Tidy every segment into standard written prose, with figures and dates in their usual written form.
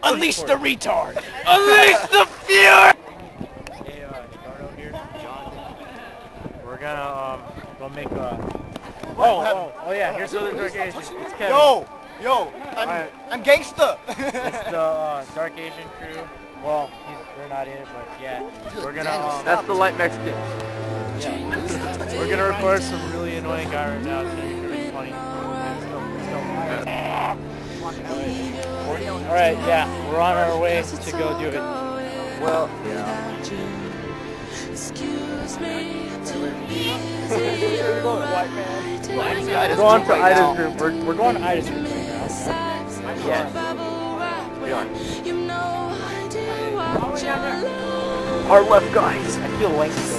Unleash the retard! Unleash the fury! Hey, Ricardo here, Jonathan. We're gonna go make a. Oh yeah. Here's the other Dark Asian. It's Kevin. Yo, Alright. I'm gangsta. It's the Dark Asian crew. Well, they're not in it, but yeah. We're gonna. That's the light Mexican. Yeah. We're gonna record some really annoying guy right now. It's gonna be pretty funny. All right, yeah, we're on our way to go do it. Well, yeah. We're going white man. We're going to Ida's group. We're going to Ida's group right now. Yeah. We are. Our left guys. I feel lengthy.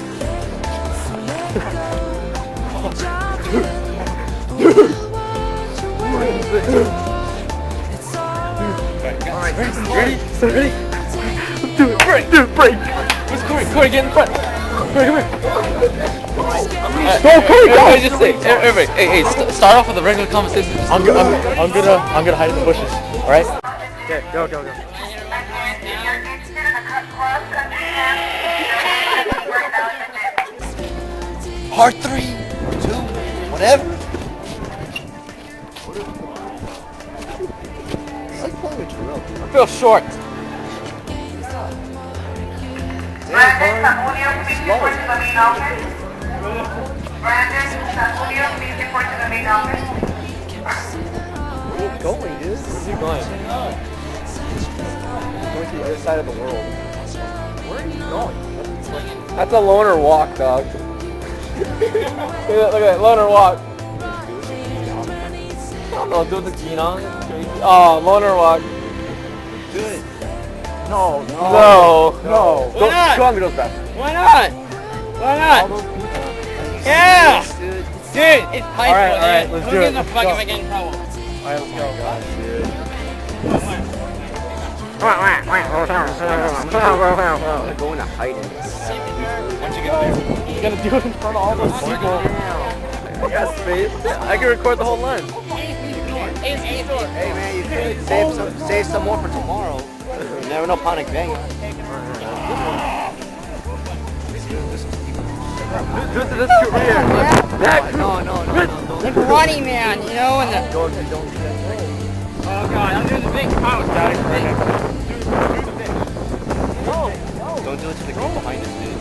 Alright, ready? Let's do it. Break. Where's Corey? Corey, get in front. Corey, come here. Go, Corey, go! Just say, everybody, hey, start off with a regular conversation. I'm gonna hide in the bushes. All right. Okay, go. Part 3, 2, whatever. I feel short. Brandon Samudio, please report to the main office. Brandon Samudio, please report to the main office. Where are you going, dude? Where's he going? Going to the other side of the world. Where are you going? That's a loner walk, dog. Look at that, loner walk. I don't know, do the gene on. Oh, loner walk. Do it. No. Go on the girls' bathroom. Why not? Yeah! Dude, it's pipe. All right, let's do it. Who gives a fuck if I get in trouble? All right, let's go. I'm going to hide it. Once you get there. You gotta do it in front of all those people. I got space. I can record the whole line. Hey man, you can save some more for tomorrow. You never know, Panic Bang. This cute right here. No. The karate man, you know, and the... Don't. Oh god, I'm doing the big pound. Don't do it to the girl behind us, dude.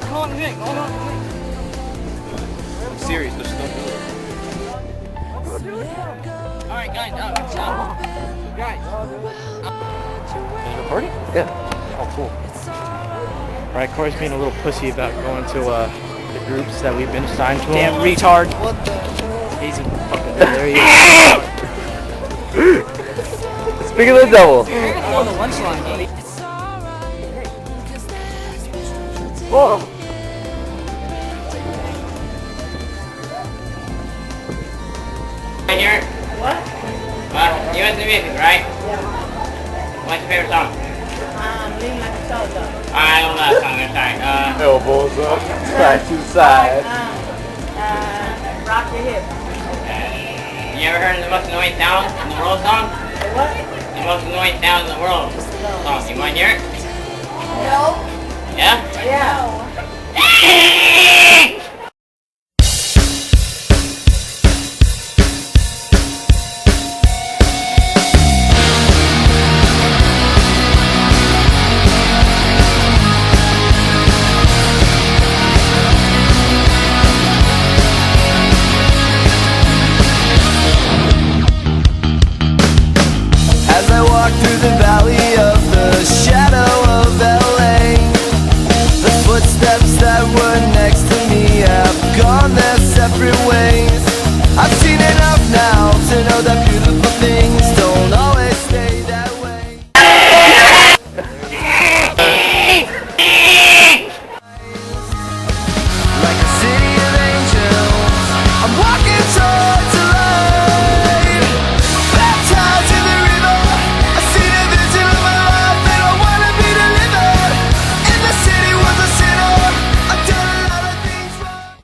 Hold on, Nick, hold on. I'm serious, just don't do it. Alright, guys, stop. Guys. Is it recording? Yeah. Oh, cool. All right, Corey's being a little pussy about going to the groups that we've been assigned to. Damn retard. What the? He's a fucking. There he is. Speak of the devil. Oh, the lunch line, buddy. Whoa. Right here? What? You went to the music, right? Yeah. What's your favorite song? Lean Like a Soldier. I don't know that song, I'm sorry. Elbows up, side to side. Rock Your Hips. You ever heard of the most annoying sound in the world song? What? The most annoying sound in the world song. You want to hear it?